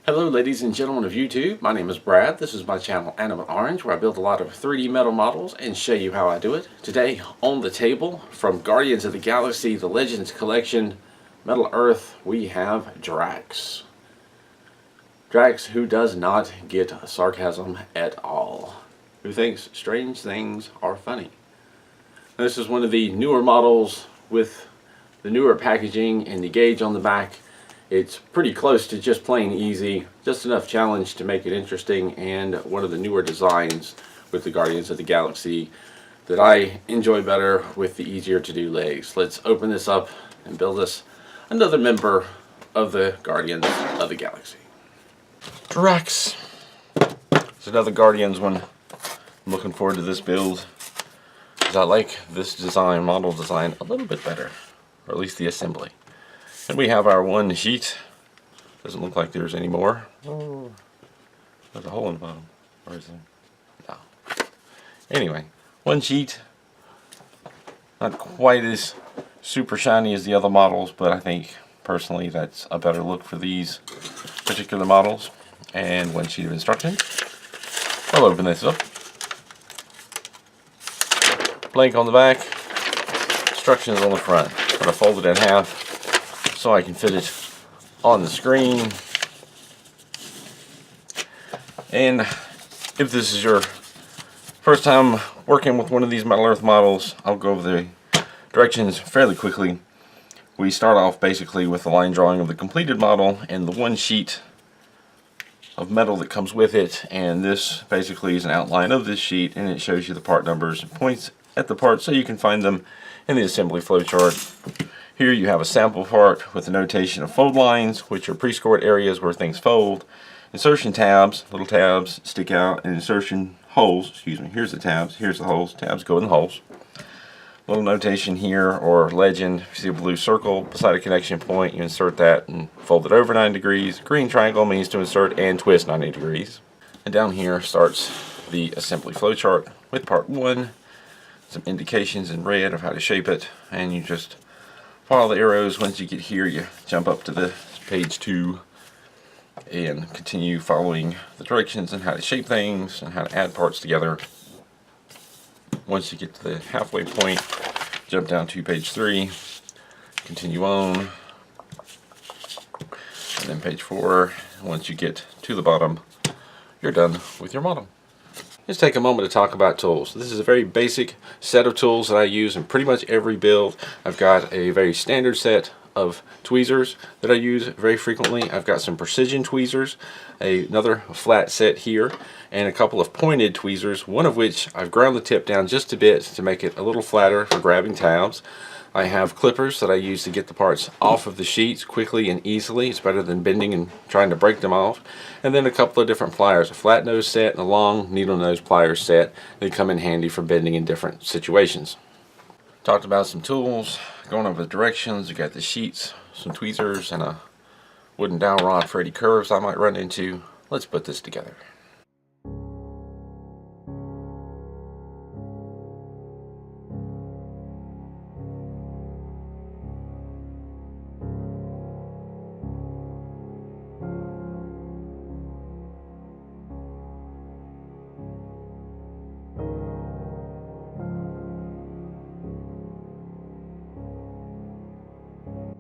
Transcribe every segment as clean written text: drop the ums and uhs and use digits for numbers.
Hello ladies and gentlemen of YouTube, my name is Brad. This is my channel Animate Orange, where I build a lot of 3D metal models and show you how I do it. Today on the table, from Guardians of the Galaxy, the Legends Collection, Metal Earth, we have Drax. Drax, who does not get sarcasm at all, who thinks strange things are funny. This is one of the newer models with the newer packaging and the gauge on the back. It's pretty close to just plain easy, just enough challenge to make it interesting, and one of the newer designs with the Guardians of the Galaxy that I enjoy better with the easier to do legs. Let's open this up and build us another member of the Guardians of the Galaxy. Drax. It's another Guardians one. I'm looking forward to this build because I like this design, model design, a little bit better, or at least the assembly. And we have our one sheet. Doesn't look like there's any more. Oh, there's a hole in the bottom. Where is it? No. Anyway, one sheet. Not quite as super shiny as the other models, but I think personally that's a better look for these particular models. And one sheet of instructions. I'll open this up. Blank on the back. Instructions on the front. I'm going to fold it in half so I can fit it on the screen. And if this is your first time working with one of these Metal Earth models, I'll go over the directions fairly quickly. We start off basically with the line drawing of the completed model and the one sheet of metal that comes with it, and this basically is an outline of this sheet, and it shows you the part numbers and points at the parts so you can find them in the assembly flowchart. Here you have a sample part with a notation of fold lines, which are pre-scored areas where things fold. Insertion tabs, little tabs stick out, and insertion holes, excuse me, here's the tabs, here's the holes, tabs go in the holes. Little notation here, or legend, if you see a blue circle beside a connection point, you insert that and fold it over 9 degrees. Green triangle means to insert and twist 90 degrees. And down here starts the assembly flowchart with part 1, some indications in red of how to shape it, and you just follow the arrows. Once you get here, you jump up to the page 2 and continue following the directions on how to shape things and how to add parts together. Once you get to the halfway point, jump down to page 3, continue on, and then page 4. Once you get to the bottom, you're done with your model. Let's take a moment to talk about tools. This is a very basic set of tools that I use in pretty much every build. I've got a very standard set of tweezers that I use very frequently. I've got some precision tweezers, another flat set here, and a couple of pointed tweezers, one of which I've ground the tip down just a bit to make it a little flatter for grabbing tabs. I have clippers that I use to get the parts off of the sheets quickly and easily. It's better than bending and trying to break them off. And then a couple of different pliers, a flat nose set and a long needle nose pliers set. They come in handy for bending in different situations. Talked about some tools, going over the directions. You got the sheets, some tweezers, and a wooden dowel rod for any curves I might run into. Let's put this together.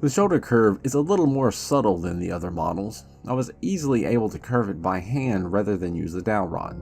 The shoulder curve is a little more subtle than the other models. I was easily able to curve it by hand rather than use the dowel rod.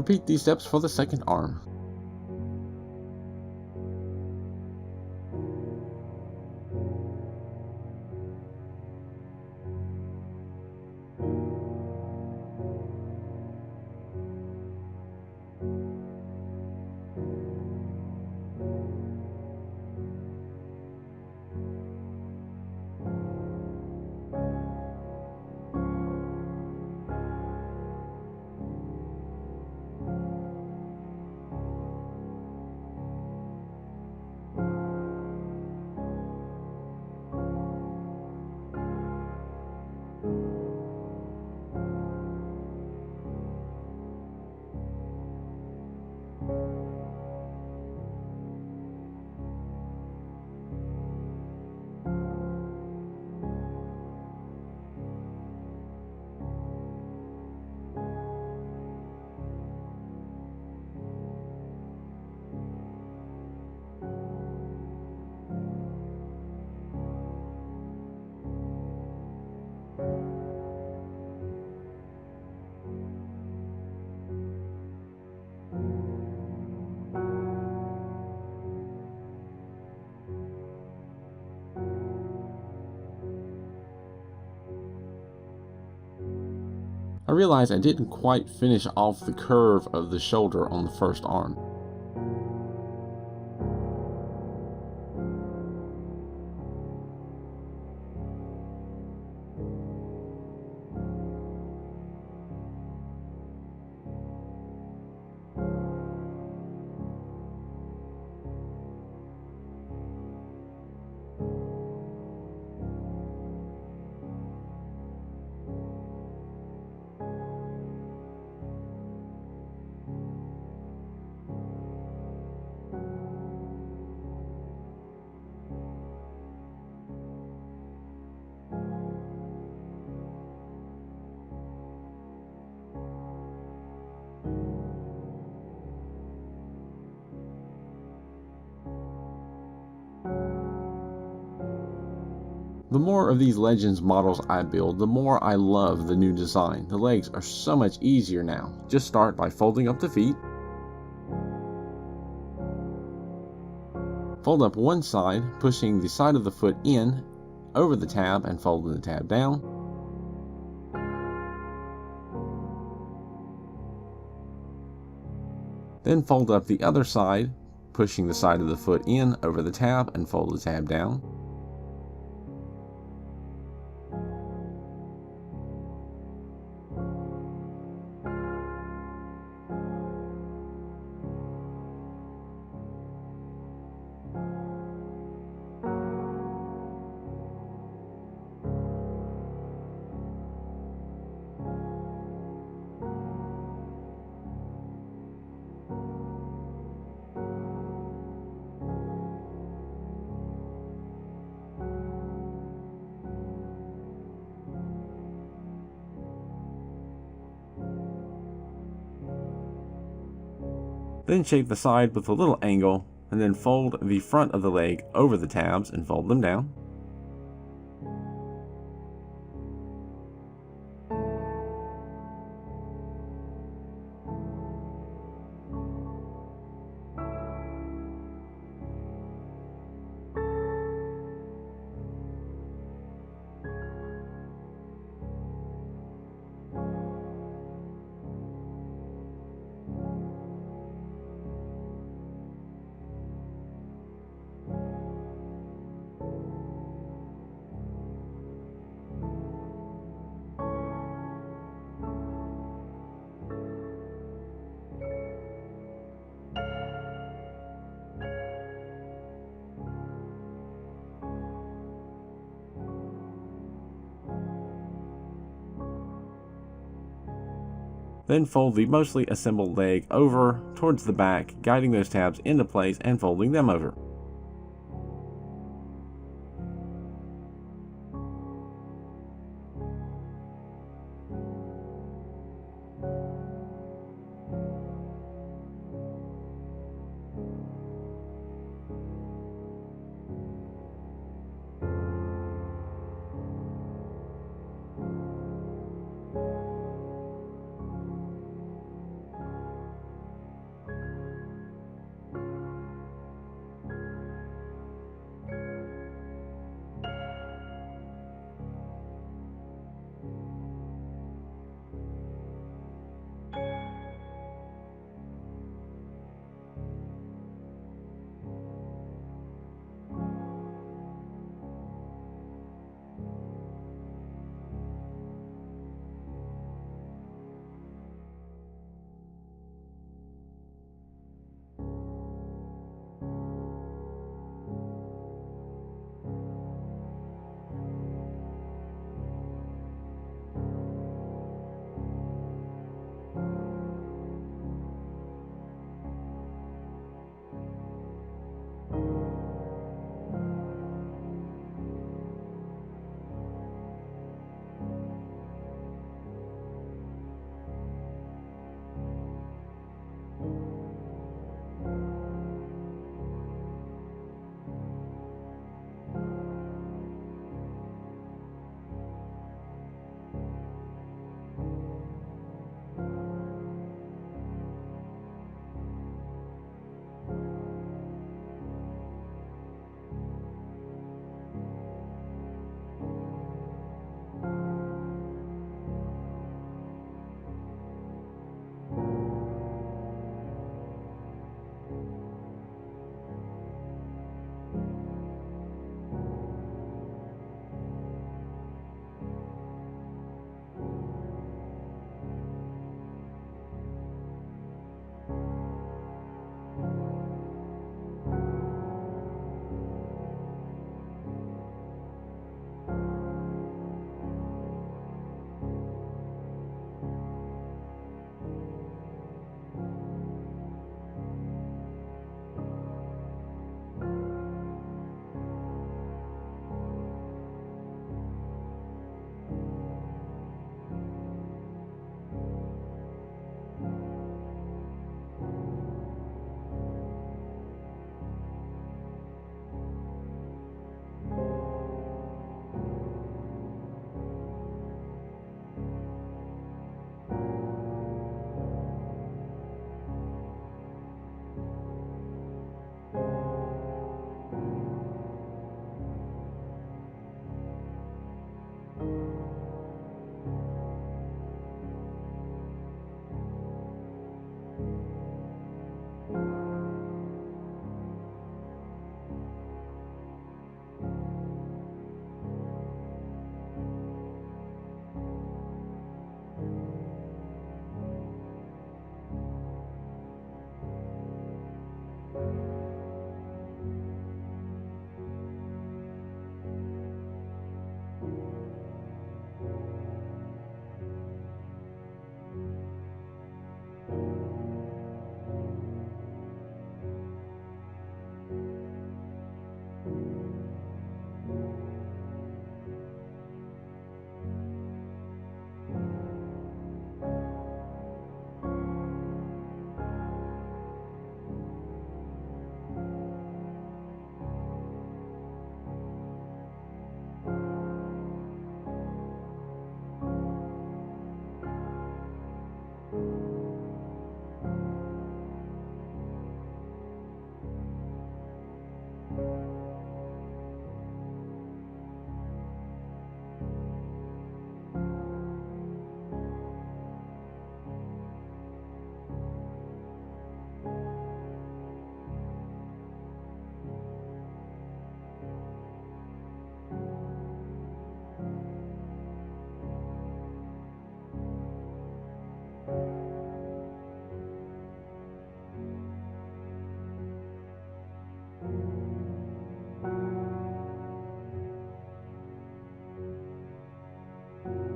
Repeat these steps for the second arm. I realized I didn't quite finish off the curve of the shoulder on the first arm. The more of these Legends models I build, the more I love the new design. The legs are so much easier now. Just start by folding up the feet. Fold up one side, pushing the side of the foot in over the tab and folding the tab down. Then fold up the other side, pushing the side of the foot in over the tab and fold the tab down. Then shape the side with a little angle, and then fold the front of the leg over the tabs and fold them down. Then fold the mostly assembled leg over towards the back, guiding those tabs into place and folding them over.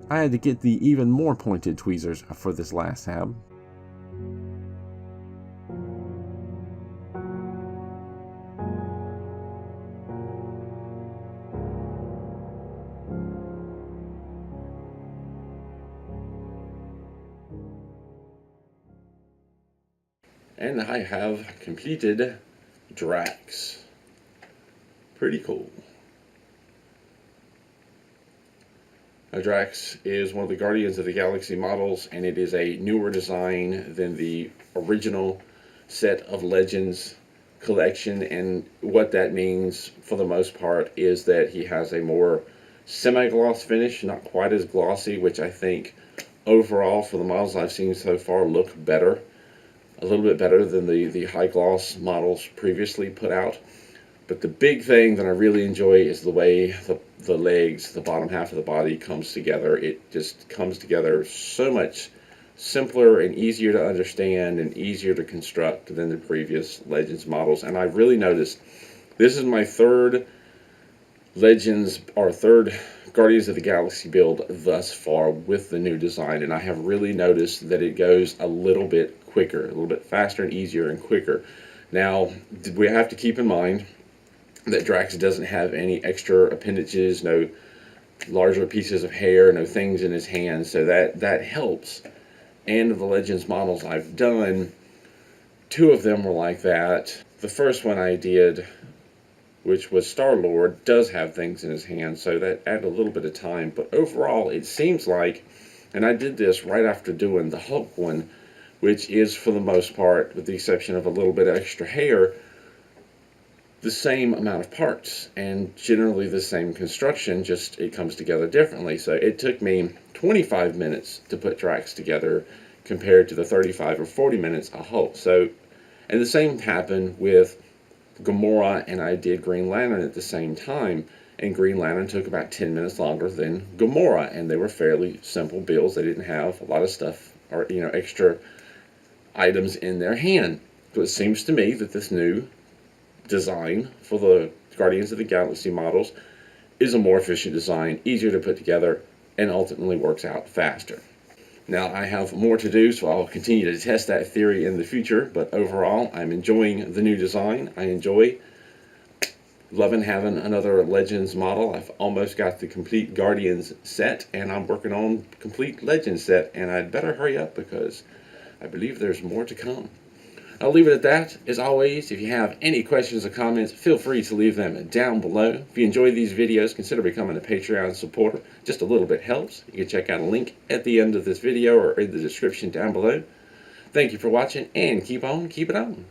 I had to get the even more pointed tweezers for this last tab. And I have completed Drax. Pretty cool. Now, Drax is one of the Guardians of the Galaxy models, and it is a newer design than the original set of Legends collection. And what that means, for the most part, is that he has a more semi-gloss finish, not quite as glossy, which I think overall, for the models I've seen so far, look better. A little bit better than the high gloss models previously put out. But the big thing that I really enjoy is the way the legs, the bottom half of the body, comes together. It just comes together so much simpler and easier to understand and easier to construct than the previous Legends models. And I've really noticed, this is my third Legends, or third Guardians of the Galaxy build thus far with the new design, and I have really noticed that it goes a little bit quicker, a little bit faster and easier and quicker. Now, we have to keep in mind that Drax doesn't have any extra appendages, no larger pieces of hair, no things in his hands, so that helps. And of the Legends models I've done, 2 of them were like that. The first one I did, which was Star-Lord, does have things in his hands, so that added a little bit of time. But overall, it seems like, and I did this right after doing the Hulk one, which is, for the most part, with the exception of a little bit of extra hair, the same amount of parts, and generally the same construction, just it comes together differently. So it took me 25 minutes to put Drax together compared to the 35 or 40 minutes of Hulk. So, and the same happened with Gamora, and I did Green Lantern at the same time, and Green Lantern took about 10 minutes longer than Gamora, and they were fairly simple builds. They didn't have a lot of stuff or extra items in their hand. So it seems to me that this new design for the Guardians of the Galaxy models is a more efficient design, easier to put together, and ultimately works out faster. Now, I have more to do, so I'll continue to test that theory in the future, but overall, I'm enjoying the new design. I enjoy loving having another Legends model. I've almost got the complete Guardians set, and I'm working on complete Legends set, and I'd better hurry up because I believe there's more to come. I'll leave it at that. As always, if you have any questions or comments, feel free to leave them down below. If you enjoy these videos, consider becoming a Patreon supporter. Just a little bit helps. You can check out a link at the end of this video or in the description down below. Thank you for watching, and keep on keeping on.